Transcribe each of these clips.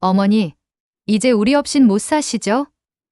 어머니, 이제 우리 없인 못 사시죠?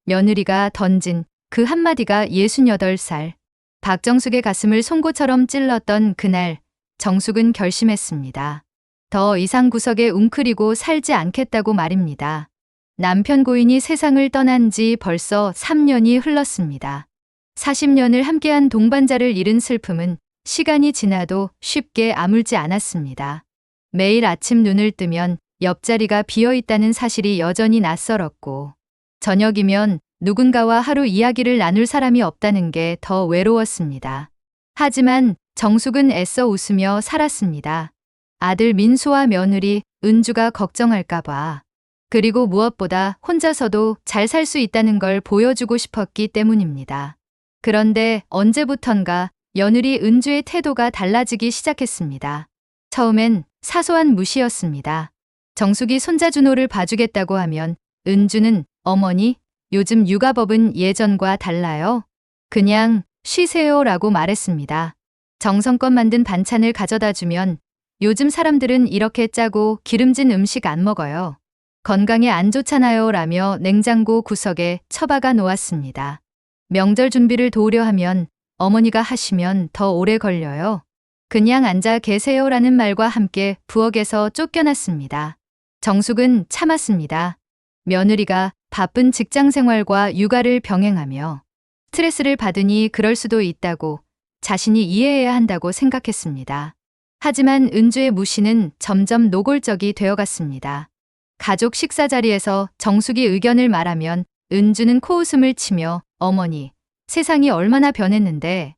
며느리가 던진 그 한마디가 68살. 박정숙의 가슴을 송곳처럼 찔렀던 그날, 정숙은 결심했습니다. 더 이상 구석에 웅크리고 살지 않겠다고 말입니다. 남편 고인이 세상을 떠난 지 벌써 3년이 흘렀습니다. 40년을 함께한 동반자를 잃은 슬픔은 시간이 지나도 쉽게 아물지 않았습니다. 매일 아침 눈을 뜨면 옆자리가 비어있다는 사실이 여전히 낯설었고, 저녁이면 누군가와 하루 이야기를 나눌 사람이 없다는 게 더 외로웠습니다. 하지만 정숙은 애써 웃으며 살았습니다. 아들 민수와 며느리 은주가 걱정할까봐. 그리고 무엇보다 혼자서도 잘 살 수 있다는 걸 보여주고 싶었기 때문입니다. 그런데 언제부턴가 며느리 은주의 태도가 달라지기 시작했습니다. 처음엔 사소한 무시였습니다. 정숙이 손자 준호를 봐주겠다고 하면 은주는 어머니, 요즘 육아법은 예전과 달라요. 그냥 쉬세요라고 말했습니다. 정성껏 만든 반찬을 가져다 주면 요즘 사람들은 이렇게 짜고 기름진 음식 안 먹어요. 건강에 안 좋잖아요 라며 냉장고 구석에 처박아 놓았습니다. 명절 준비를 도우려 하면 어머니가 하시면 더 오래 걸려요. 그냥 앉아 계세요라는 말과 함께 부엌에서 쫓겨났습니다. 정숙은 참았습니다. 며느리가 바쁜 직장 생활과 육아를 병행하며 스트레스를 받으니 그럴 수도 있다고 자신이 이해해야 한다고 생각했습니다. 하지만 은주의 무시는 점점 노골적이 되어갔습니다. 가족 식사 자리에서 정숙이 의견을 말하면 은주는 코웃음을 치며 어머니, 세상이 얼마나 변했는데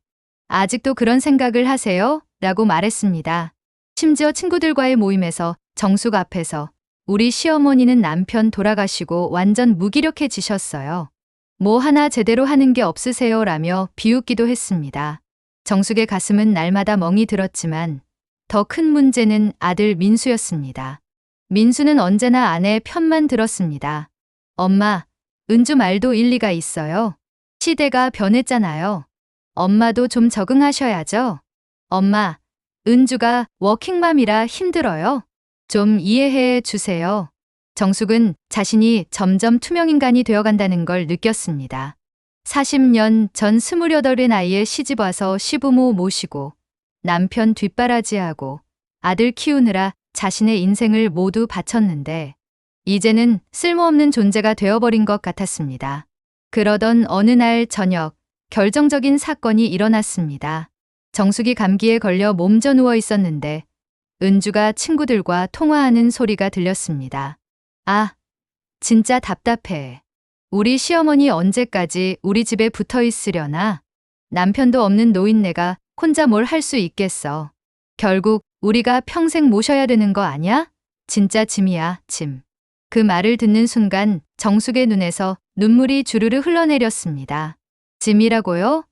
아직도 그런 생각을 하세요? 라고 말했습니다. 심지어 친구들과의 모임에서 정숙 앞에서 우리 시어머니는 남편 돌아가시고 완전 무기력해지셨어요. 뭐 하나 제대로 하는 게 없으세요? 라며 비웃기도 했습니다. 정숙의 가슴은 날마다 멍이 들었지만 더 큰 문제는 아들 민수였습니다. 민수는 언제나 아내 편만 들었습니다. 엄마, 은주 말도 일리가 있어요. 시대가 변했잖아요. 엄마도 좀 적응하셔야죠. 엄마, 은주가 워킹맘이라 힘들어요. 좀 이해해 주세요. 정숙은 자신이 점점 투명인간이 되어간다는 걸 느꼈습니다. 40년 전 28의 나이에 시집와서 시부모 모시고 남편 뒷바라지하고 아들 키우느라 자신의 인생을 모두 바쳤는데 이제는 쓸모없는 존재가 되어버린 것 같았습니다. 그러던 어느 날 저녁 결정적인 사건이 일어났습니다. 정숙이 감기에 걸려 몸져 누워 있었는데 은주가 친구들과 통화하는 소리가 들렸습니다. 아, 진짜 답답해. 우리 시어머니 언제까지 우리 집에 붙어 있으려나? 남편도 없는 노인네가 혼자 뭘 할 수 있겠어. 결국 우리가 평생 모셔야 되는 거 아냐? 진짜 짐이야, 짐. 그 말을 듣는 순간 정숙의 눈에서 눈물이 주르르 흘러내렸습니다. 짐이라고요?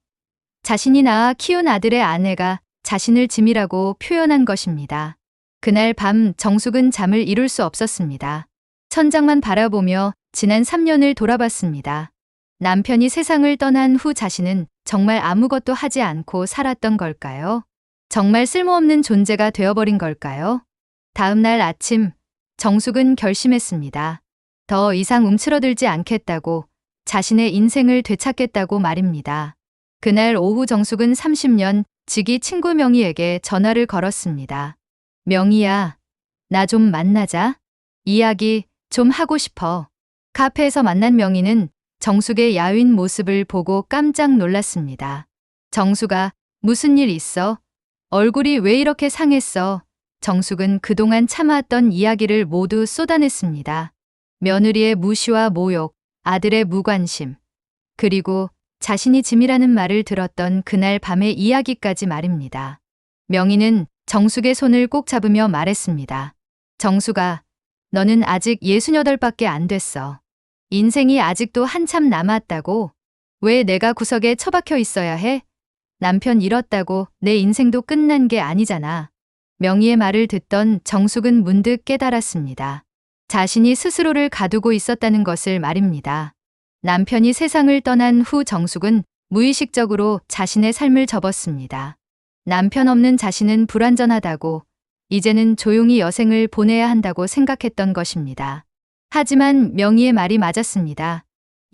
자신이 낳아 키운 아들의 아내가 자신을 짐이라고 표현한 것입니다. 그날 밤 정숙은 잠을 이룰 수 없었습니다. 천장만 바라보며 지난 3년을 돌아봤습니다. 남편이 세상을 떠난 후 자신은 정말 아무것도 하지 않고 살았던 걸까요? 정말 쓸모없는 존재가 되어버린 걸까요? 다음 날 아침, 정숙은 결심했습니다. 더 이상 움츠러들지 않겠다고, 자신의 인생을 되찾겠다고 말입니다. 그날 오후 정숙은 30년 지기 친구 명희에게 전화를 걸었습니다. 명희야, 나 좀 만나자. 이야기 좀 하고 싶어. 카페에서 만난 명희는 정숙의 야윈 모습을 보고 깜짝 놀랐습니다. 정숙아, 무슨 일 있어? 얼굴이 왜 이렇게 상했어? 정숙은 그동안 참아왔던 이야기를 모두 쏟아냈습니다. 며느리의 무시와 모욕, 아들의 무관심, 그리고 자신이 짐이라는 말을 들었던 그날 밤의 이야기까지 말입니다. 명희는 정숙의 손을 꼭 잡으며 말했습니다. 정숙아, 너는 아직 68밖에 안 됐어. 인생이 아직도 한참 남았다고. 왜 내가 구석에 처박혀 있어야 해? 남편 잃었다고 내 인생도 끝난 게 아니잖아. 명희의 말을 듣던 정숙은 문득 깨달았습니다. 자신이 스스로를 가두고 있었다는 것을 말입니다. 남편이 세상을 떠난 후 정숙은 무의식적으로 자신의 삶을 접었습니다. 남편 없는 자신은 불완전하다고, 이제는 조용히 여생을 보내야 한다고 생각했던 것입니다. 하지만 명희의 말이 맞았습니다.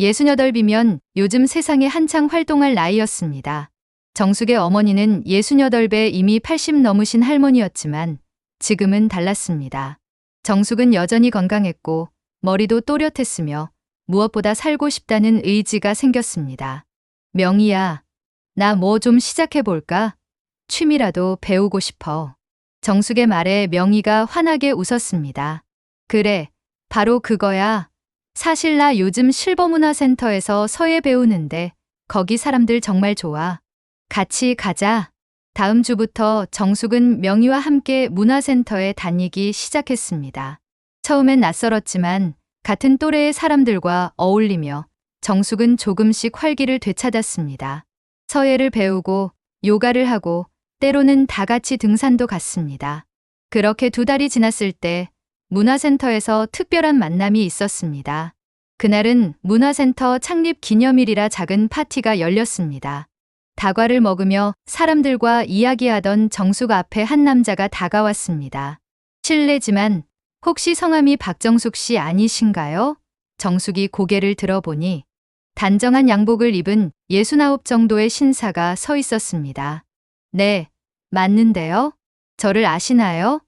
68이면 요즘 세상에 한창 활동할 나이였습니다. 정숙의 어머니는 68에 이미 80 넘으신 할머니였지만 지금은 달랐습니다. 정숙은 여전히 건강했고 머리도 또렷했으며 무엇보다 살고 싶다는 의지가 생겼습니다. 명희야, 나 뭐 좀 시작해볼까? 취미라도 배우고 싶어. 정숙의 말에 명희가 환하게 웃었습니다. 그래, 바로 그거야. 사실 나 요즘 실버문화센터에서 서예 배우는데 거기 사람들 정말 좋아. 같이 가자. 다음 주부터 정숙은 명희와 함께 문화센터에 다니기 시작했습니다. 처음엔 낯설었지만 같은 또래의 사람들과 어울리며 정숙은 조금씩 활기를 되찾았습니다. 서예를 배우고 요가를 하고 때로는 다 같이 등산도 갔습니다. 그렇게 2달이 지났을 때 문화센터에서 특별한 만남이 있었습니다. 그날은 문화센터 창립 기념일이라 작은 파티가 열렸습니다. 다과를 먹으며 사람들과 이야기하던 정숙 앞에 한 남자가 다가왔습니다. 실례지만 혹시 성함이 박정숙 씨 아니신가요? 정숙이 고개를 들어보니 단정한 양복을 입은 69 정도의 신사가 서 있었습니다. 네, 맞는데요? 저를 아시나요?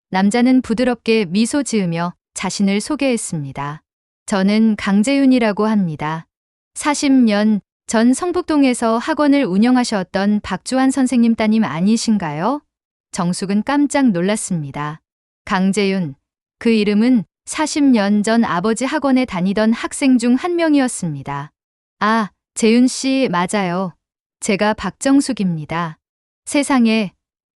남자는 부드럽게 미소 지으며 자신을 소개했습니다. 저는 강재윤이라고 합니다. 40년 전 성북동에서 학원을 운영하셨던 박주환 선생님 따님 아니신가요? 정숙은 깜짝 놀랐습니다. 강재윤, 그 이름은 40년 전 아버지 학원에 다니던 학생 중 한 명이었습니다. 아, 재윤 씨 맞아요. 제가 박정숙입니다. 세상에,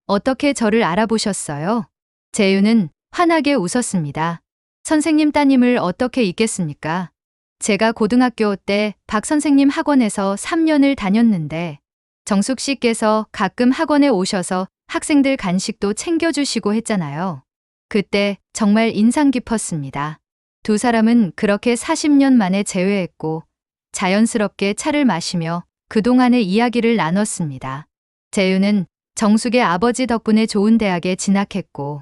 어떻게 저를 알아보셨어요? 재윤은 환하게 웃었습니다. 선생님 따님을 어떻게 잊겠습니까? 제가 고등학교 때 박 선생님 학원에서 3년을 다녔는데 정숙 씨께서 가끔 학원에 오셔서 학생들 간식도 챙겨주시고 했잖아요. 그때 정말 인상 깊었습니다. 2 사람은 그렇게 40년 만에 재회했고 자연스럽게 차를 마시며 그동안의 이야기를 나눴습니다. 재윤은 정숙의 아버지 덕분에 좋은 대학에 진학했고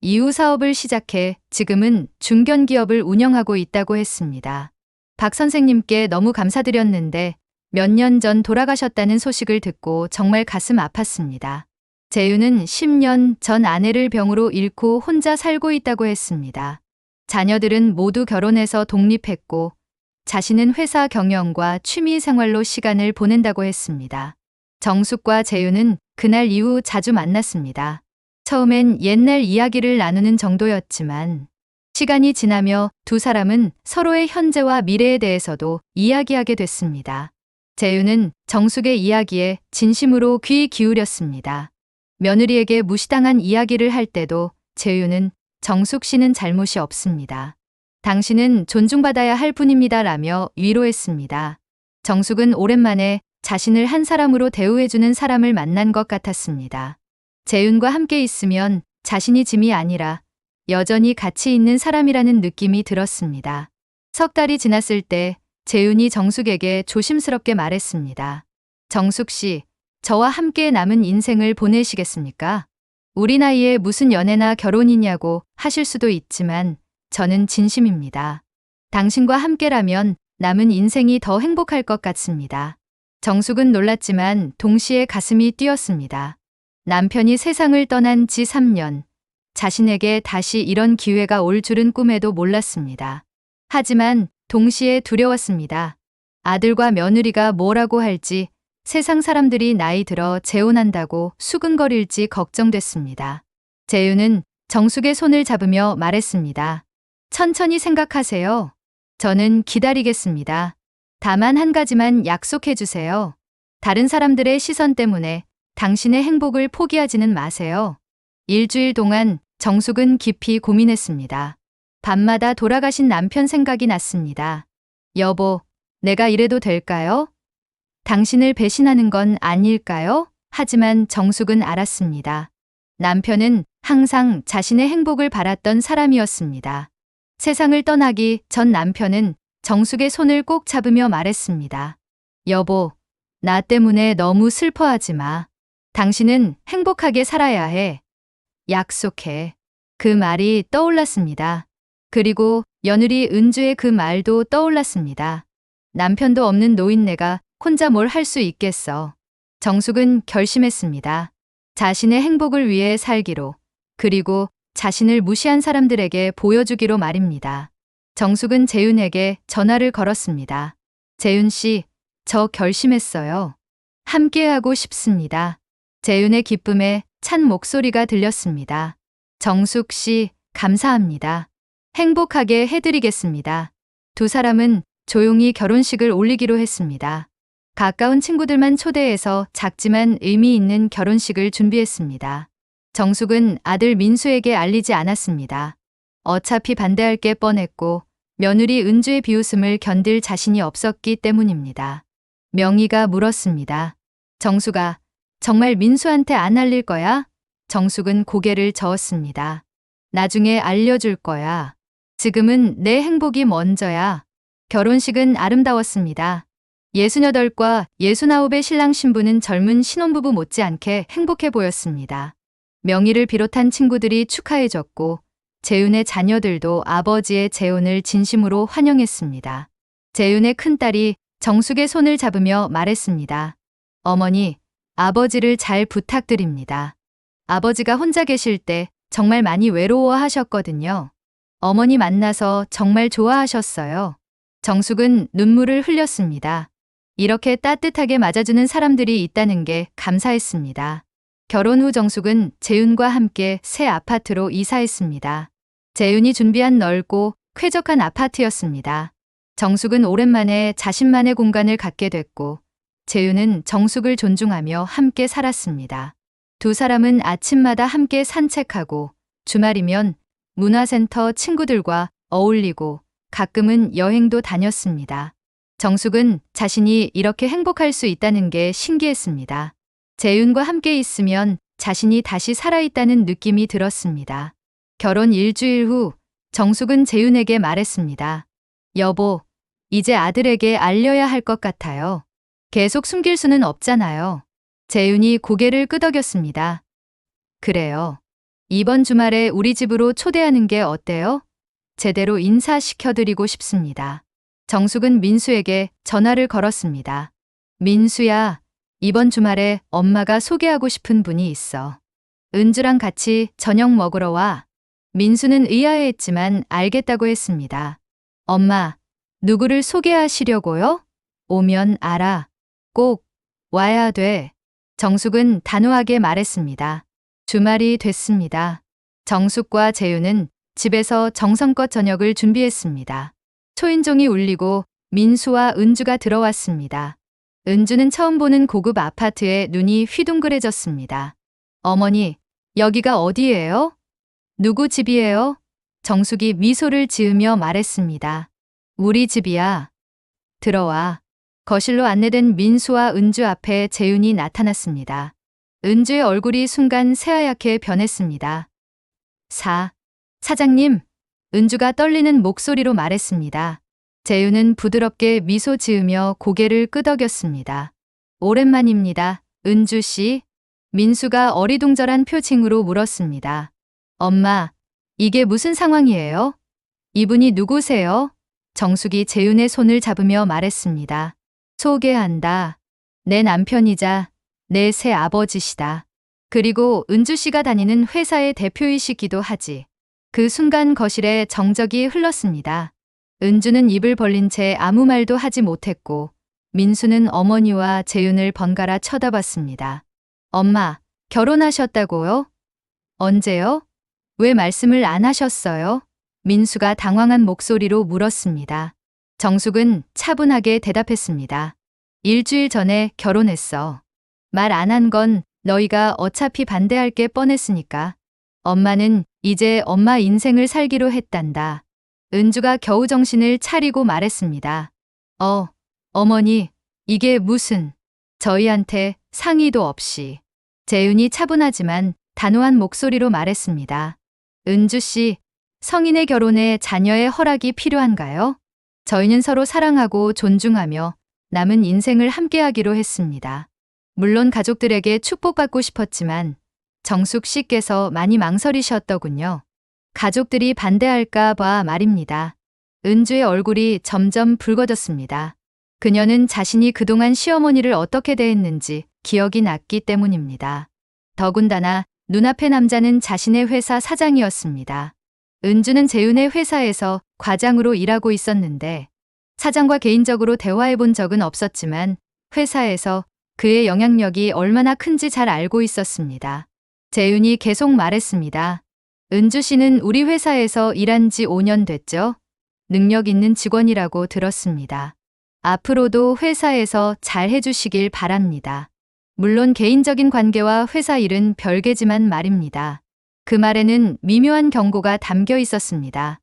이후 사업을 시작해 지금은 중견기업을 운영하고 있다고 했습니다. 박 선생님께 너무 감사드렸는데 몇 년 전 돌아가셨다는 소식을 듣고 정말 가슴 아팠습니다. 재윤은 10년 전 아내를 병으로 잃고 혼자 살고 있다고 했습니다. 자녀들은 모두 결혼해서 독립했고 자신은 회사 경영과 취미 생활로 시간을 보낸다고 했습니다. 정숙과 재윤은 그날 이후 자주 만났습니다. 처음엔 옛날 이야기를 나누는 정도였지만 시간이 지나며 2 사람은 서로의 현재와 미래에 대해서도 이야기하게 됐습니다. 재윤은 정숙의 이야기에 진심으로 귀 기울였습니다. 며느리에게 무시당한 이야기를 할 때도 재윤은 정숙 씨는 잘못이 없습니다. 당신은 존중받아야 할 뿐입니다라며 위로했습니다. 정숙은 오랜만에 자신을 한 사람으로 대우해주는 사람을 만난 것 같았습니다. 재윤과 함께 있으면 자신이 짐이 아니라 여전히 가치 있는 사람이라는 느낌이 들었습니다. 석 달이 지났을 때 재윤이 정숙에게 조심스럽게 말했습니다. 정숙 씨, 저와 함께 남은 인생을 보내시겠습니까? 우리 나이에 무슨 연애나 결혼이냐고 하실 수도 있지만 저는 진심입니다. 당신과 함께라면 남은 인생이 더 행복할 것 같습니다. 정숙은 놀랐지만 동시에 가슴이 뛰었습니다. 남편이 세상을 떠난 지 3년, 자신에게 다시 이런 기회가 올 줄은 꿈에도 몰랐습니다. 하지만 동시에 두려웠습니다. 아들과 며느리가 뭐라고 할지, 세상 사람들이 나이 들어 재혼한다고 수근거릴지 걱정됐습니다. 재윤은 정숙의 손을 잡으며 말했습니다. 천천히 생각하세요. 저는 기다리겠습니다. 다만 한 가지만 약속해 주세요. 다른 사람들의 시선 때문에 당신의 행복을 포기하지는 마세요. 일주일 동안 정숙은 깊이 고민했습니다. 밤마다 돌아가신 남편 생각이 났습니다. 여보, 내가 이래도 될까요? 당신을 배신하는 건 아닐까요? 하지만 정숙은 알았습니다. 남편은 항상 자신의 행복을 바랐던 사람이었습니다. 세상을 떠나기 전 남편은 정숙의 손을 꼭 잡으며 말했습니다. 여보, 나 때문에 너무 슬퍼하지 마. 당신은 행복하게 살아야 해. 약속해. 그 말이 떠올랐습니다. 그리고 며느리 은주의 그 말도 떠올랐습니다. 남편도 없는 노인네가 혼자 뭘 할 수 있겠어. 정숙은 결심했습니다. 자신의 행복을 위해 살기로, 그리고 자신을 무시한 사람들에게 보여주기로 말입니다. 정숙은 재윤에게 전화를 걸었습니다. 재윤 씨, 저 결심했어요. 함께하고 싶습니다. 재윤의 기쁨에 찬 목소리가 들렸습니다. 정숙 씨, 감사합니다. 행복하게 해드리겠습니다. 두 사람은 조용히 결혼식을 올리기로 했습니다. 가까운 친구들만 초대해서 작지만 의미 있는 결혼식을 준비했습니다. 정숙은 아들 민수에게 알리지 않았습니다. 어차피 반대할 게 뻔했고 며느리 은주의 비웃음을 견딜 자신이 없었기 때문입니다. 명희가 물었습니다. 정숙아, 정말 민수한테 안 알릴 거야? 정숙은 고개를 저었습니다. 나중에 알려줄 거야. 지금은 내 행복이 먼저야. 결혼식은 아름다웠습니다. 68과 69의 신랑 신부는 젊은 신혼부부 못지않게 행복해 보였습니다. 명희를 비롯한 친구들이 축하해줬고 재윤의 자녀들도 아버지의 재혼을 진심으로 환영했습니다. 재윤의 큰딸이 정숙의 손을 잡으며 말했습니다. 어머니, 아버지를 잘 부탁드립니다. 아버지가 혼자 계실 때 정말 많이 외로워하셨거든요. 어머니 만나서 정말 좋아하셨어요. 정숙은 눈물을 흘렸습니다. 이렇게 따뜻하게 맞아주는 사람들이 있다는 게 감사했습니다. 결혼 후 정숙은 재윤과 함께 새 아파트로 이사했습니다. 재윤이 준비한 넓고 쾌적한 아파트였습니다. 정숙은 오랜만에 자신만의 공간을 갖게 됐고 재윤은 정숙을 존중하며 함께 살았습니다. 두 사람은 아침마다 함께 산책하고 주말이면 문화센터 친구들과 어울리고 가끔은 여행도 다녔습니다. 정숙은 자신이 이렇게 행복할 수 있다는 게 신기했습니다. 재윤과 함께 있으면 자신이 다시 살아있다는 느낌이 들었습니다. 결혼 일주일 후 정숙은 재윤에게 말했습니다. 여보, 이제 아들에게 알려야 할 것 같아요. 계속 숨길 수는 없잖아요. 재윤이 고개를 끄덕였습니다. 그래요. 이번 주말에 우리 집으로 초대하는 게 어때요? 제대로 인사시켜드리고 싶습니다. 정숙은 민수에게 전화를 걸었습니다. 민수야, 이번 주말에 엄마가 소개하고 싶은 분이 있어. 은주랑 같이 저녁 먹으러 와. 민수는 의아해했지만 알겠다고 했습니다. 엄마, 누구를 소개하시려고요? 오면 알아. 꼭 와야 돼. 정숙은 단호하게 말했습니다. 주말이 됐습니다. 정숙과 재윤은 집에서 정성껏 저녁을 준비했습니다. 초인종이 울리고 민수와 은주가 들어왔습니다. 은주는 처음 보는 고급 아파트에 눈이 휘둥그레졌습니다. 어머니, 여기가 어디예요? 누구 집이에요? 정숙이 미소를 지으며 말했습니다. 우리 집이야. 들어와. 거실로 안내된 민수와 은주 앞에 재윤이 나타났습니다. 은주의 얼굴이 순간 새하얗게 변했습니다. 사장님, 은주가 떨리는 목소리로 말했습니다. 재윤은 부드럽게 미소 지으며 고개를 끄덕였습니다. 오랜만입니다, 은주 씨. 민수가 어리둥절한 표情으로 물었습니다. 엄마, 이게 무슨 상황이에요? 이분이 누구세요? 정숙이 재윤의 손을 잡으며 말했습니다. 소개한다. 내 남편이자 내 새 아버지시다. 그리고 은주 씨가 다니는 회사의 대표이시기도 하지. 그 순간 거실에 정적이 흘렀습니다. 은주는 입을 벌린 채 아무 말도 하지 못했고 민수는 어머니와 재윤을 번갈아 쳐다봤습니다. 엄마, 결혼하셨다고요? 언제요? 왜 말씀을 안 하셨어요? 민수가 당황한 목소리로 물었습니다. 정숙은 차분하게 대답했습니다. 일주일 전에 결혼했어. 말 안 한 건 너희가 어차피 반대할 게 뻔했으니까. 엄마는 이제 엄마 인생을 살기로 했단다. 은주가 겨우 정신을 차리고 말했습니다. 어머니, 이게 무슨... 저희한테 상의도 없이. 재윤이 차분하지만 단호한 목소리로 말했습니다. 은주 씨, 성인의 결혼에 자녀의 허락이 필요한가요? 저희는 서로 사랑하고 존중하며 남은 인생을 함께하기로 했습니다. 물론 가족들에게 축복받고 싶었지만 정숙 씨께서 많이 망설이셨더군요. 가족들이 반대할까 봐 말입니다. 은주의 얼굴이 점점 붉어졌습니다. 그녀는 자신이 그동안 시어머니를 어떻게 대했는지 기억이 났기 때문입니다. 더군다나 눈앞의 남자는 자신의 회사 사장이었습니다. 은주는 재윤의 회사에서 과장으로 일하고 있었는데 사장과 개인적으로 대화해 본 적은 없었지만 회사에서 그의 영향력이 얼마나 큰지 잘 알고 있었습니다. 재윤이 계속 말했습니다. 은주 씨는 우리 회사에서 일한 지 5년 됐죠? 능력 있는 직원이라고 들었습니다. 앞으로도 회사에서 잘 해주시길 바랍니다. 물론 개인적인 관계와 회사 일은 별개지만 말입니다. 그 말에는 미묘한 경고가 담겨 있었습니다.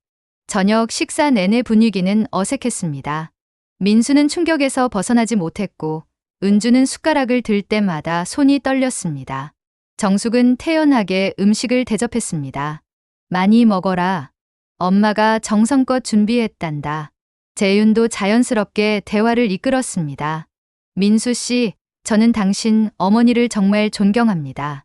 저녁 식사 내내 분위기는 어색했습니다. 민수는 충격에서 벗어나지 못했고 은주는 숟가락을 들 때마다 손이 떨렸습니다. 정숙은 태연하게 음식을 대접했습니다. 많이 먹어라. 엄마가 정성껏 준비했단다. 재윤도 자연스럽게 대화를 이끌었습니다. 민수 씨, 저는 당신 어머니를 정말 존경합니다.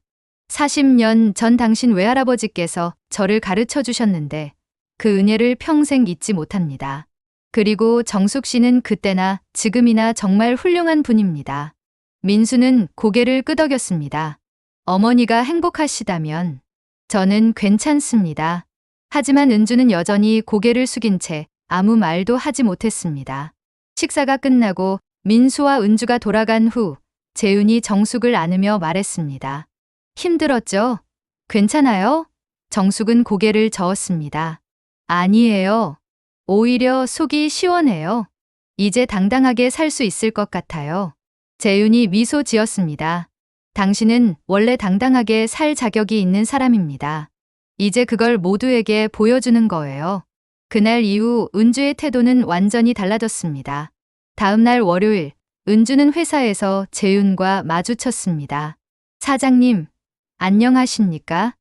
40년 전 당신 외할아버지께서 저를 가르쳐 주셨는데 그 은혜를 평생 잊지 못합니다. 그리고 정숙 씨는 그때나 지금이나 정말 훌륭한 분입니다. 민수는 고개를 끄덕였습니다. 어머니가 행복하시다면 저는 괜찮습니다. 하지만 은주는 여전히 고개를 숙인 채 아무 말도 하지 못했습니다. 식사가 끝나고 민수와 은주가 돌아간 후 재윤이 정숙을 안으며 말했습니다. 힘들었죠? 괜찮아요? 정숙은 고개를 저었습니다. 아니에요. 오히려 속이 시원해요. 이제 당당하게 살 수 있을 것 같아요. 재윤이 미소 지었습니다. 당신은 원래 당당하게 살 자격이 있는 사람입니다. 이제 그걸 모두에게 보여주는 거예요. 그날 이후 은주의 태도는 완전히 달라졌습니다. 다음 날 월요일, 은주는 회사에서 재윤과 마주쳤습니다. 사장님, 안녕하십니까?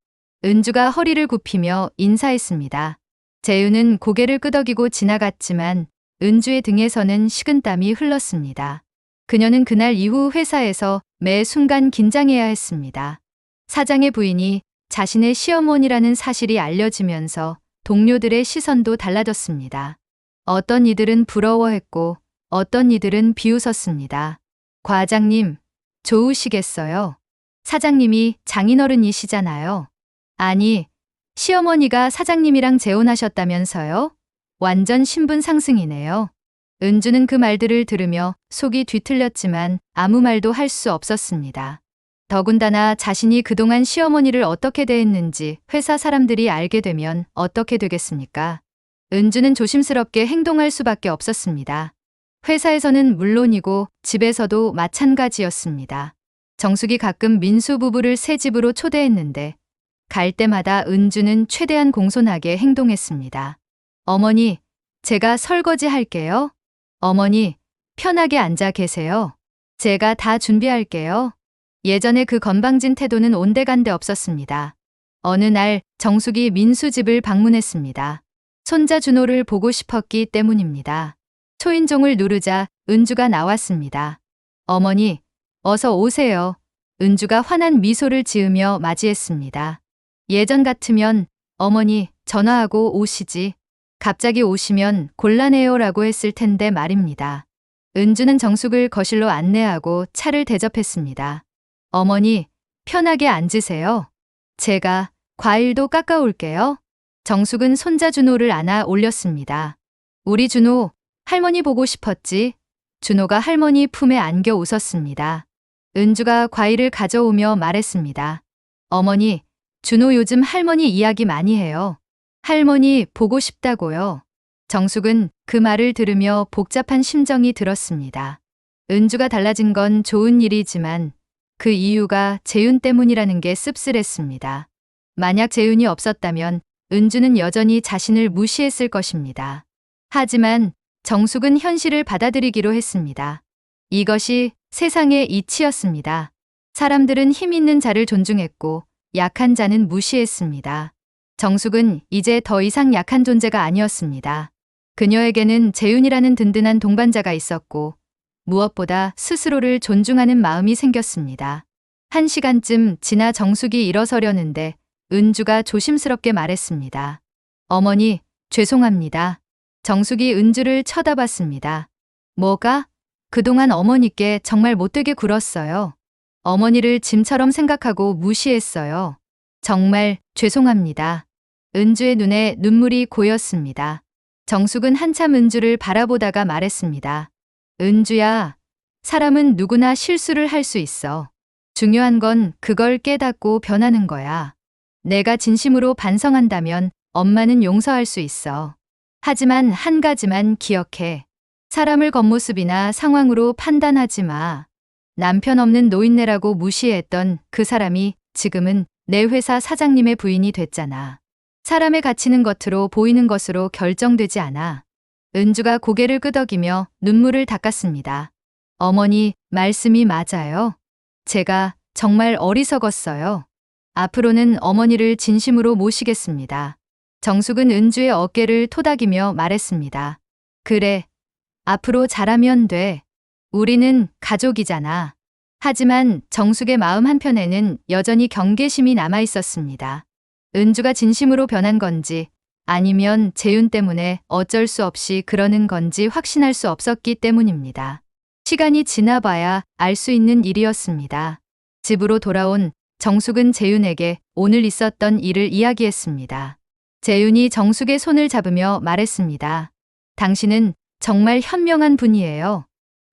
은주가 허리를 굽히며 인사했습니다. 재윤은 고개를 끄덕이고 지나갔지만 은주의 등에서는 식은땀이 흘렀습니다. 그녀는 그날 이후 회사에서 매 순간 긴장해야 했습니다. 사장의 부인이 자신의 시어머니라는 사실이 알려지면서 동료들의 시선도 달라졌습니다. 어떤 이들은 부러워했고 어떤 이들은 비웃었습니다. 과장님, 좋으시겠어요? 사장님이 장인어른이시잖아요. 아니, 시어머니가 사장님이랑 재혼하셨다면서요? 완전 신분 상승이네요. 은주는 그 말들을 들으며 속이 뒤틀렸지만 아무 말도 할 수 없었습니다. 더군다나 자신이 그동안 시어머니를 어떻게 대했는지 회사 사람들이 알게 되면 어떻게 되겠습니까? 은주는 조심스럽게 행동할 수밖에 없었습니다. 회사에서는 물론이고 집에서도 마찬가지였습니다. 정숙이 가끔 민수 부부를 새 집으로 초대했는데 갈 때마다 은주는 최대한 공손하게 행동했습니다. 어머니, 제가 설거지 할게요. 어머니, 편하게 앉아 계세요. 제가 다 준비할게요. 예전에 그 건방진 태도는 온데간데 없었습니다. 어느 날 정숙이 민수 집을 방문했습니다. 손자 준호를 보고 싶었기 때문입니다. 초인종을 누르자 은주가 나왔습니다. 어머니, 어서 오세요. 은주가 환한 미소를 지으며 맞이했습니다. 예전 같으면 어머니 전화하고 오시지. 갑자기 오시면 곤란해요라고 했을 텐데 말입니다. 은주는 정숙을 거실로 안내하고 차를 대접했습니다. 어머니, 편하게 앉으세요. 제가 과일도 깎아올게요. 정숙은 손자 준호를 안아 올렸습니다. 우리 준호, 할머니 보고 싶었지? 준호가 할머니 품에 안겨 웃었습니다. 은주가 과일을 가져오며 말했습니다. 어머니, 준호 요즘 할머니 이야기 많이 해요. 할머니 보고 싶다고요. 정숙은 그 말을 들으며 복잡한 심정이 들었습니다. 은주가 달라진 건 좋은 일이지만 그 이유가 재윤 때문이라는 게 씁쓸했습니다. 만약 재윤이 없었다면 은주는 여전히 자신을 무시했을 것입니다. 하지만 정숙은 현실을 받아들이기로 했습니다. 이것이 세상의 이치였습니다. 사람들은 힘 있는 자를 존중했고 약한 자는 무시했습니다. 정숙은 이제 더 이상 약한 존재가 아니었습니다. 그녀에게는 재윤이라는 든든한 동반자가 있었고 무엇보다 스스로를 존중하는 마음이 생겼습니다. 1시간쯤 지나 정숙이 일어서려는데 은주가 조심스럽게 말했습니다. 어머니, 죄송합니다. 정숙이 은주를 쳐다봤습니다. 뭐가? 그동안 어머니께 정말 못되게 굴었어요. 어머니를 짐처럼 생각하고 무시했어요. 정말 죄송합니다. 은주의 눈에 눈물이 고였습니다. 정숙은 한참 은주를 바라보다가 말했습니다. 은주야, 사람은 누구나 실수를 할 수 있어. 중요한 건 그걸 깨닫고 변하는 거야. 내가 진심으로 반성한다면 엄마는 용서할 수 있어. 하지만 한 가지만 기억해. 사람을 겉모습이나 상황으로 판단하지 마. 남편 없는 노인네라고 무시했던 그 사람이 지금은 내 회사 사장님의 부인이 됐잖아. 사람의 가치는 겉으로 보이는 것으로 결정되지 않아. 은주가 고개를 끄덕이며 눈물을 닦았습니다. 어머니, 말씀이 맞아요. 제가 정말 어리석었어요. 앞으로는 어머니를 진심으로 모시겠습니다. 정숙은 은주의 어깨를 토닥이며 말했습니다. 그래, 앞으로 잘하면 돼. 우리는 가족이잖아. 하지만 정숙의 마음 한편에는 여전히 경계심이 남아 있었습니다. 은주가 진심으로 변한 건지 아니면 재윤 때문에 어쩔 수 없이 그러는 건지 확신할 수 없었기 때문입니다. 시간이 지나봐야 알 수 있는 일이었습니다. 집으로 돌아온 정숙은 재윤에게 오늘 있었던 일을 이야기했습니다. 재윤이 정숙의 손을 잡으며 말했습니다. 당신은 정말 현명한 분이에요.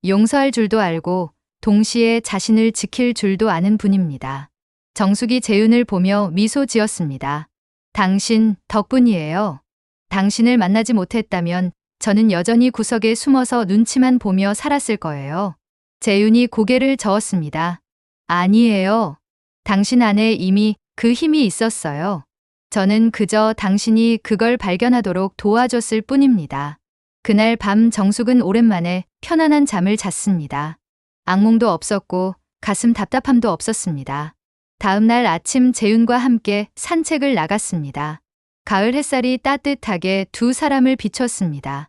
용서할 줄도 알고 동시에 자신을 지킬 줄도 아는 분입니다. 정숙이 재윤을 보며 미소 지었습니다. 당신 덕분이에요. 당신을 만나지 못했다면 저는 여전히 구석에 숨어서 눈치만 보며 살았을 거예요. 재윤이 고개를 저었습니다. 아니에요. 당신 안에 이미 그 힘이 있었어요. 저는 그저 당신이 그걸 발견하도록 도와줬을 뿐입니다. 그날 밤 정숙은 오랜만에 편안한 잠을 잤습니다. 악몽도 없었고 가슴 답답함도 없었습니다. 다음 날 아침 재윤과 함께 산책을 나갔습니다. 가을 햇살이 따뜻하게 두 사람을 비췄습니다.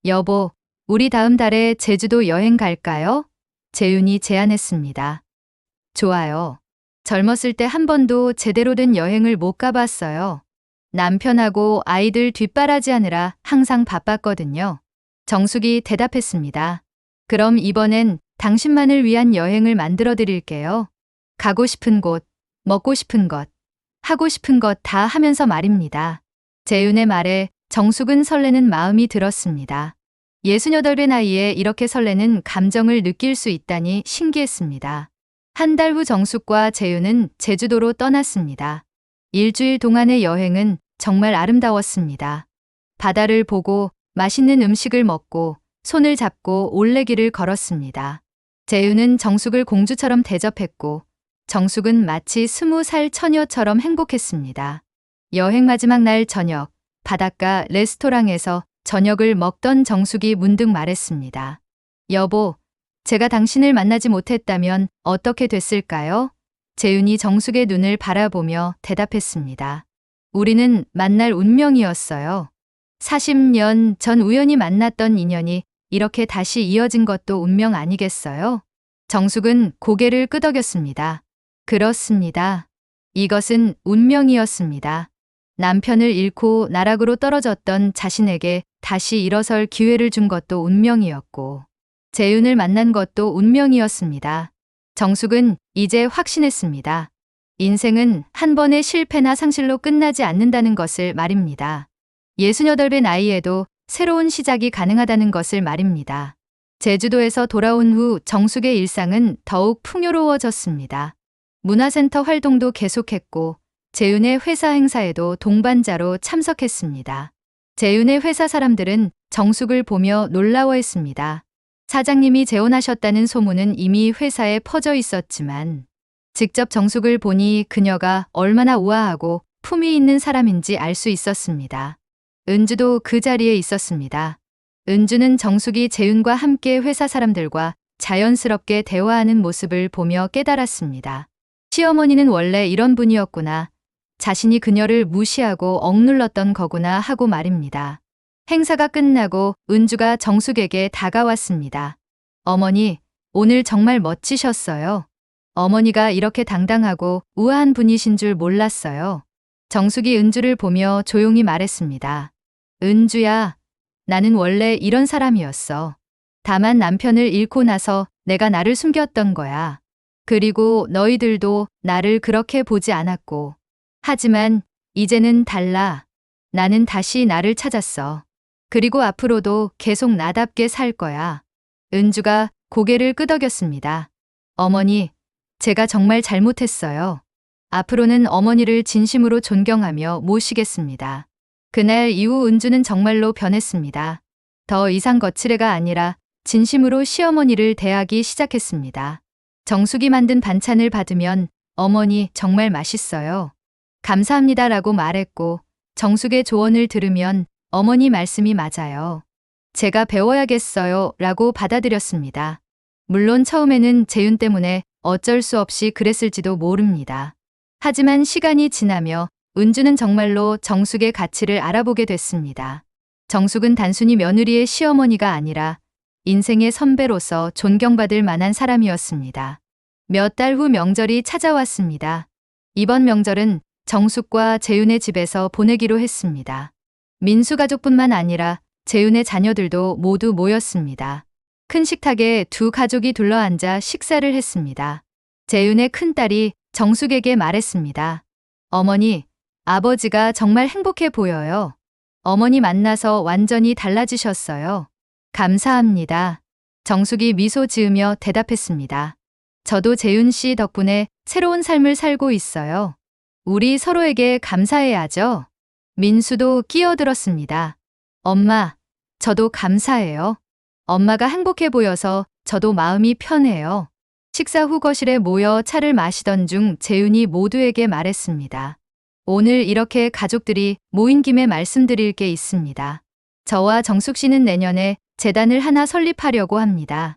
여보, 우리 다음 달에 제주도 여행 갈까요? 재윤이 제안했습니다. 좋아요. 젊었을 때 한 번도 제대로 된 여행을 못 가봤어요. 남편하고 아이들 뒷바라지하느라 항상 바빴거든요. 정숙이 대답했습니다. 그럼 이번엔 당신만을 위한 여행을 만들어 드릴게요. 가고 싶은 곳, 먹고 싶은 것, 하고 싶은 것 다 하면서 말입니다. 재윤의 말에 정숙은 설레는 마음이 들었습니다. 68의 나이에 이렇게 설레는 감정을 느낄 수 있다니 신기했습니다. 한 달 후 정숙과 재윤은 제주도로 떠났습니다. 일주일 동안의 여행은 정말 아름다웠습니다. 바다를 보고 맛있는 음식을 먹고 손을 잡고 올레길을 걸었습니다. 재윤은 정숙을 공주처럼 대접했고 정숙은 마치 20살 처녀처럼 행복했습니다. 여행 마지막 날 저녁, 바닷가 레스토랑에서 저녁을 먹던 정숙이 문득 말했습니다. 여보, 제가 당신을 만나지 못했다면 어떻게 됐을까요? 재윤이 정숙의 눈을 바라보며 대답했습니다. 우리는 만날 운명이었어요. 40년 전 우연히 만났던 인연이 이렇게 다시 이어진 것도 운명 아니겠어요? 정숙은 고개를 끄덕였습니다. 그렇습니다. 이것은 운명이었습니다. 남편을 잃고 나락으로 떨어졌던 자신에게 다시 일어설 기회를 준 것도 운명이었고, 재윤을 만난 것도 운명이었습니다. 정숙은 이제 확신했습니다. 인생은 한 번의 실패나 상실로 끝나지 않는다는 것을 말입니다. 68의 나이에도 새로운 시작이 가능하다는 것을 말입니다. 제주도에서 돌아온 후 정숙의 일상은 더욱 풍요로워졌습니다. 문화센터 활동도 계속했고 재윤의 회사 행사에도 동반자로 참석했습니다. 재윤의 회사 사람들은 정숙을 보며 놀라워했습니다. 사장님이 재혼하셨다는 소문은 이미 회사에 퍼져 있었지만 직접 정숙을 보니 그녀가 얼마나 우아하고 품위 있는 사람인지 알 수 있었습니다. 은주도 그 자리에 있었습니다. 은주는 정숙이 재윤과 함께 회사 사람들과 자연스럽게 대화하는 모습을 보며 깨달았습니다. 시어머니는 원래 이런 분이었구나. 자신이 그녀를 무시하고 억눌렀던 거구나 하고 말입니다. 행사가 끝나고 은주가 정숙에게 다가왔습니다. 어머니, 오늘 정말 멋지셨어요. 어머니가 이렇게 당당하고 우아한 분이신 줄 몰랐어요. 정숙이 은주를 보며 조용히 말했습니다. 은주야, 나는 원래 이런 사람이었어. 다만 남편을 잃고 나서 내가 나를 숨겼던 거야. 그리고 너희들도 나를 그렇게 보지 않았고. 하지만 이제는 달라. 나는 다시 나를 찾았어. 그리고 앞으로도 계속 나답게 살 거야. 은주가 고개를 끄덕였습니다. 어머니, 제가 정말 잘못했어요. 앞으로는 어머니를 진심으로 존경하며 모시겠습니다. 그날 이후 은주는 정말로 변했습니다. 더 이상 거칠애가 아니라 진심으로 시어머니를 대하기 시작했습니다. 정숙이 만든 반찬을 받으면 어머니 정말 맛있어요. 감사합니다라고 말했고 정숙의 조언을 들으면 어머니 말씀이 맞아요. 제가 배워야겠어요 라고 받아들였습니다. 물론 처음에는 재윤 때문에 어쩔 수 없이 그랬을지도 모릅니다. 하지만 시간이 지나며 은주는 정말로 정숙의 가치를 알아보게 됐습니다. 정숙은 단순히 며느리의 시어머니가 아니라 인생의 선배로서 존경받을 만한 사람이었습니다. 몇 달 후 명절이 찾아왔습니다. 이번 명절은 정숙과 재윤의 집에서 보내기로 했습니다. 민수 가족뿐만 아니라 재윤의 자녀들도 모두 모였습니다. 큰 식탁에 두 가족이 둘러앉아 식사를 했습니다. 재윤의 큰딸이 정숙에게 말했습니다. 어머니, 아버지가 정말 행복해 보여요. 어머니 만나서 완전히 달라지셨어요. 감사합니다. 정숙이 미소 지으며 대답했습니다. 저도 재윤 씨 덕분에 새로운 삶을 살고 있어요. 우리 서로에게 감사해야죠. 민수도 끼어들었습니다. 엄마, 저도 감사해요. 엄마가 행복해 보여서 저도 마음이 편해요. 식사 후 거실에 모여 차를 마시던 중 재윤이 모두에게 말했습니다. 오늘 이렇게 가족들이 모인 김에 말씀드릴 게 있습니다. 저와 정숙 씨는 내년에 재단을 하나 설립하려고 합니다.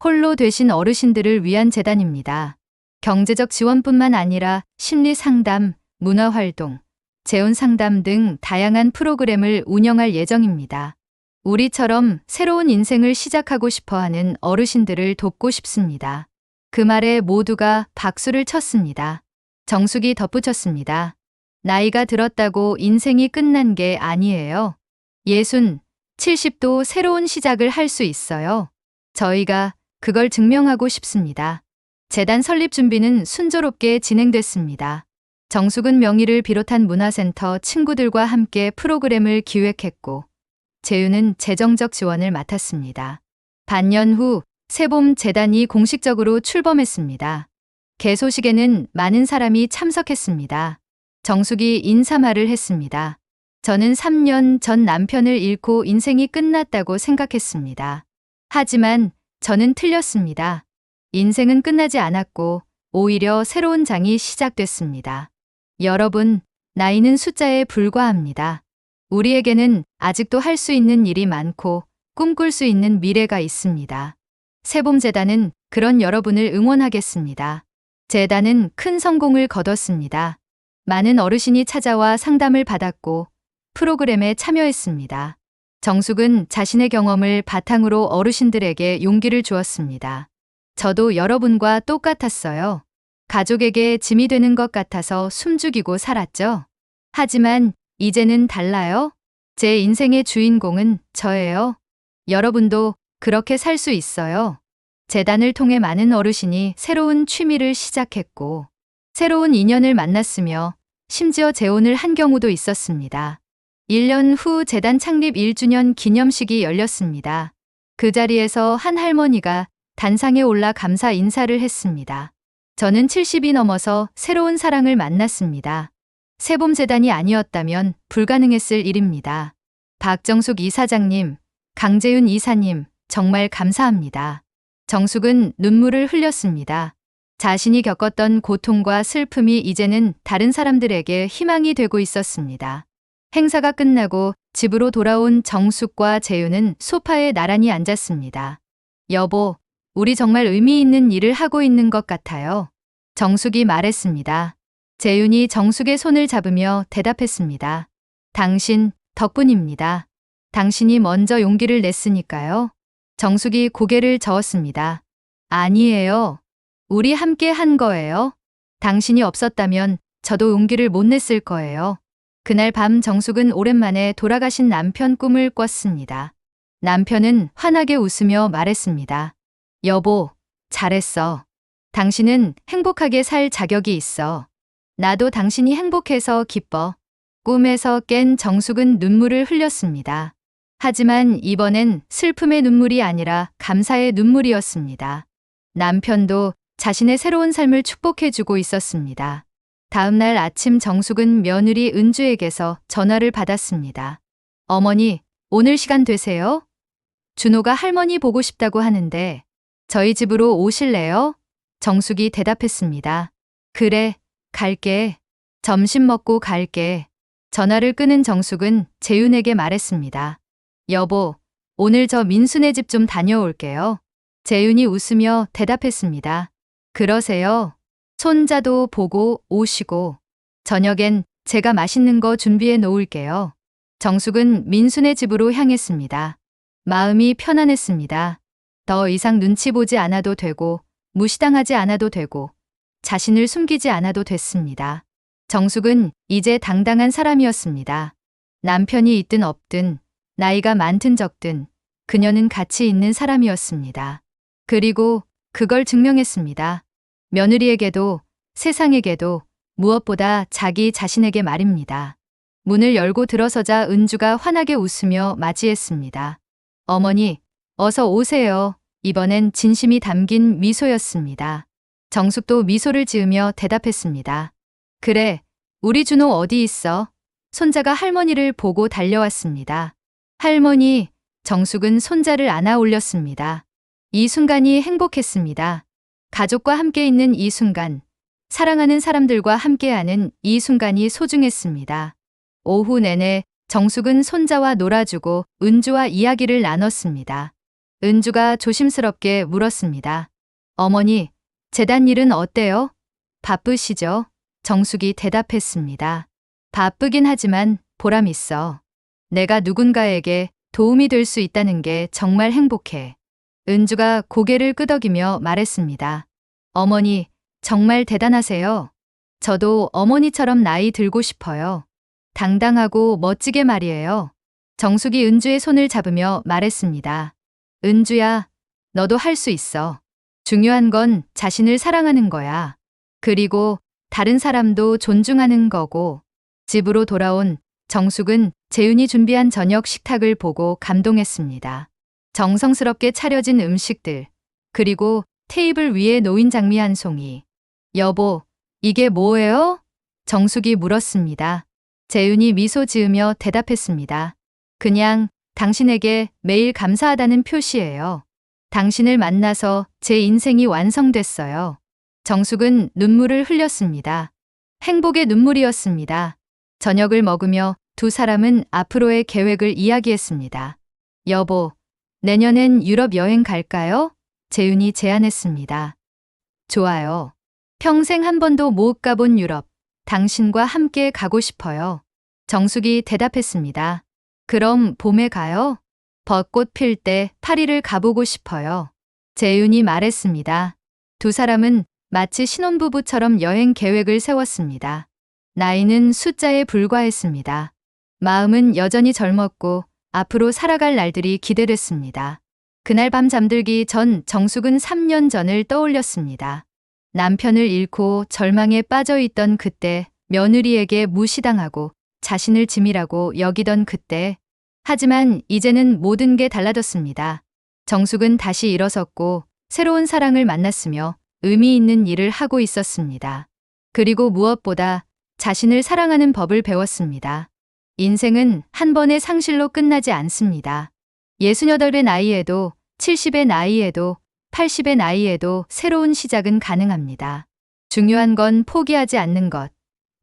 홀로 되신 어르신들을 위한 재단입니다. 경제적 지원뿐만 아니라 심리 상담, 문화 활동, 재혼 상담 등 다양한 프로그램을 운영할 예정입니다. 우리처럼 새로운 인생을 시작하고 싶어 하는 어르신들을 돕고 싶습니다. 그 말에 모두가 박수를 쳤습니다. 정숙이 덧붙였습니다. 나이가 들었다고 인생이 끝난 게 아니에요. 60, 70도 새로운 시작을 할 수 있어요. 저희가 그걸 증명하고 싶습니다. 재단 설립 준비는 순조롭게 진행됐습니다. 정숙은 명의를 비롯한 문화센터 친구들과 함께 프로그램을 기획했고 재윤은 재정적 지원을 맡았습니다. 반년 후 새봄 재단이 공식적으로 출범했습니다. 개소식에는 많은 사람이 참석했습니다. 정숙이 인사말을 했습니다. 저는 3년 전 남편을 잃고 인생이 끝났다고 생각했습니다. 하지만 저는 틀렸습니다. 인생은 끝나지 않았고 오히려 새로운 장이 시작됐습니다. 여러분, 나이는 숫자에 불과합니다. 우리에게는 아직도 할 수 있는 일이 많고 꿈꿀 수 있는 미래가 있습니다. 새봄재단은 그런 여러분을 응원하겠습니다. 재단은 큰 성공을 거뒀습니다. 많은 어르신이 찾아와 상담을 받았고 프로그램에 참여했습니다. 정숙은 자신의 경험을 바탕으로 어르신들에게 용기를 주었습니다. 저도 여러분과 똑같았어요. 가족에게 짐이 되는 것 같아서 숨죽이고 살았죠. 하지만 이제는 달라요. 제 인생의 주인공은 저예요. 여러분도 그렇게 살 수 있어요. 재단을 통해 많은 어르신이 새로운 취미를 시작했고 새로운 인연을 만났으며 심지어 재혼을 한 경우도 있었습니다. 1년 후 재단 창립 1주년 기념식이 열렸습니다. 그 자리에서 한 할머니가 단상에 올라 감사 인사를 했습니다. 저는 70이 넘어서 새로운 사랑을 만났습니다. 새봄재단이 아니었다면 불가능했을 일입니다. 박정숙 이사장님, 강재윤 이사님, 정말 감사합니다. 정숙은 눈물을 흘렸습니다. 자신이 겪었던 고통과 슬픔이 이제는 다른 사람들에게 희망이 되고 있었습니다. 행사가 끝나고 집으로 돌아온 정숙과 재윤은 소파에 나란히 앉았습니다. 여보, 우리 정말 의미 있는 일을 하고 있는 것 같아요. 정숙이 말했습니다. 재윤이 정숙의 손을 잡으며 대답했습니다. 당신 덕분입니다. 당신이 먼저 용기를 냈으니까요. 정숙이 고개를 저었습니다. 아니에요. 우리 함께 한 거예요. 당신이 없었다면 저도 용기를 못 냈을 거예요. 그날 밤 정숙은 오랜만에 돌아가신 남편 꿈을 꿨습니다. 남편은 환하게 웃으며 말했습니다. 여보, 잘했어. 당신은 행복하게 살 자격이 있어. 나도 당신이 행복해서 기뻐. 꿈에서 깬 정숙은 눈물을 흘렸습니다. 하지만 이번엔 슬픔의 눈물이 아니라 감사의 눈물이었습니다. 남편도 자신의 새로운 삶을 축복해주고 있었습니다. 다음 날 아침 정숙은 며느리 은주에게서 전화를 받았습니다. 어머니, 오늘 시간 되세요? 준호가 할머니 보고 싶다고 하는데 저희 집으로 오실래요? 정숙이 대답했습니다. 그래, 갈게. 점심 먹고 갈게. 전화를 끊은 정숙은 재윤에게 말했습니다. 여보, 오늘 저 민수네 집 좀 다녀올게요. 재윤이 웃으며 대답했습니다. 그러세요. 손자도 보고 오시고 저녁엔 제가 맛있는 거 준비해 놓을게요. 정숙은 민수네 집으로 향했습니다. 마음이 편안했습니다. 더 이상 눈치 보지 않아도 되고 무시당하지 않아도 되고 자신을 숨기지 않아도 됐습니다. 정숙은 이제 당당한 사람이었습니다. 남편이 있든 없든 나이가 많든 적든 그녀는 가치 있는 사람이었습니다. 그리고 그걸 증명했습니다. 며느리에게도 세상에게도 무엇보다 자기 자신에게 말입니다. 문을 열고 들어서자 은주가 환하게 웃으며 맞이했습니다. 어머니, 어서 오세요. 이번엔 진심이 담긴 미소였습니다. 정숙도 미소를 지으며 대답했습니다. 그래, 우리 준호 어디 있어? 손자가 할머니를 보고 달려왔습니다. 할머니, 정숙은 손자를 안아 올렸습니다. 이 순간이 행복했습니다. 가족과 함께 있는 이 순간, 사랑하는 사람들과 함께하는 이 순간이 소중했습니다. 오후 내내 정숙은 손자와 놀아주고 은주와 이야기를 나눴습니다. 은주가 조심스럽게 물었습니다. 어머니, 재단 일은 어때요? 바쁘시죠? 정숙이 대답했습니다. 바쁘긴 하지만 보람 있어. 내가 누군가에게 도움이 될 수 있다는 게 정말 행복해. 은주가 고개를 끄덕이며 말했습니다. 어머니, 정말 대단하세요. 저도 어머니처럼 나이 들고 싶어요. 당당하고 멋지게 말이에요. 정숙이 은주의 손을 잡으며 말했습니다. 은주야, 너도 할 수 있어. 중요한 건 자신을 사랑하는 거야. 그리고 다른 사람도 존중하는 거고. 집으로 돌아온 정숙은 재윤이 준비한 저녁 식탁을 보고 감동했습니다. 정성스럽게 차려진 음식들, 그리고 테이블 위에 놓인 장미 한 송이. 여보, 이게 뭐예요? 정숙이 물었습니다. 재윤이 미소 지으며 대답했습니다. 그냥 당신에게 매일 감사하다는 표시예요. 당신을 만나서 제 인생이 완성됐어요. 정숙은 눈물을 흘렸습니다. 행복의 눈물이었습니다. 저녁을 먹으며 두 사람은 앞으로의 계획을 이야기했습니다. 여보, 내년엔 유럽 여행 갈까요? 재윤이 제안했습니다. 좋아요. 평생 한 번도 못 가본 유럽, 당신과 함께 가고 싶어요. 정숙이 대답했습니다. 그럼 봄에 가요? 벚꽃 필 때 파리를 가보고 싶어요. 재윤이 말했습니다. 두 사람은 마치 신혼부부처럼 여행 계획을 세웠습니다. 나이는 숫자에 불과했습니다. 마음은 여전히 젊었고 앞으로 살아갈 날들이 기대됐습니다. 그날 밤 잠들기 전 정숙은 3년 전을 떠올렸습니다. 남편을 잃고 절망에 빠져 있던 그때, 며느리에게 무시당하고 자신을 짐이라고 여기던 그때. 하지만 이제는 모든 게 달라졌습니다. 정숙은 다시 일어섰고 새로운 사랑을 만났으며 의미 있는 일을 하고 있었습니다. 그리고 무엇보다 자신을 사랑하는 법을 배웠습니다. 인생은 한 번의 상실로 끝나지 않습니다. 68의 나이에도 70의 나이에도 80의 나이에도 새로운 시작은 가능합니다. 중요한 건 포기하지 않는 것,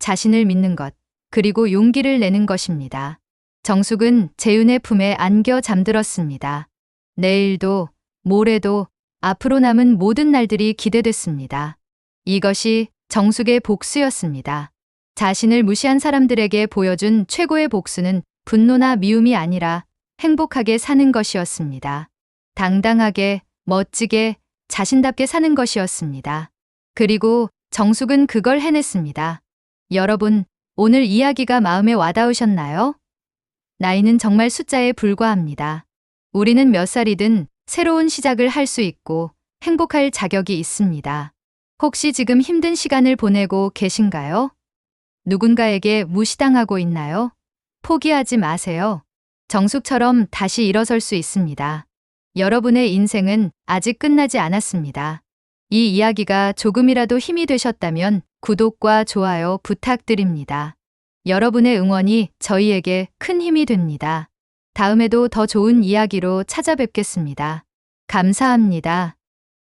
자신을 믿는 것, 그리고 용기를 내는 것입니다. 정숙은 재윤의 품에 안겨 잠들었습니다. 내일도, 모레도, 앞으로 남은 모든 날들이 기대됐습니다. 이것이 정숙의 복수였습니다. 자신을 무시한 사람들에게 보여준 최고의 복수는 분노나 미움이 아니라 행복하게 사는 것이었습니다. 당당하게, 멋지게, 자신답게 사는 것이었습니다. 그리고 정숙은 그걸 해냈습니다. 여러분, 오늘 이야기가 마음에 와닿으셨나요? 나이는 정말 숫자에 불과합니다. 우리는 몇 살이든 새로운 시작을 할 수 있고 행복할 자격이 있습니다. 혹시 지금 힘든 시간을 보내고 계신가요? 누군가에게 무시당하고 있나요? 포기하지 마세요. 정숙처럼 다시 일어설 수 있습니다. 여러분의 인생은 아직 끝나지 않았습니다. 이 이야기가 조금이라도 힘이 되셨다면 구독과 좋아요 부탁드립니다. 여러분의 응원이 저희에게 큰 힘이 됩니다. 다음에도 더 좋은 이야기로 찾아뵙겠습니다. 감사합니다.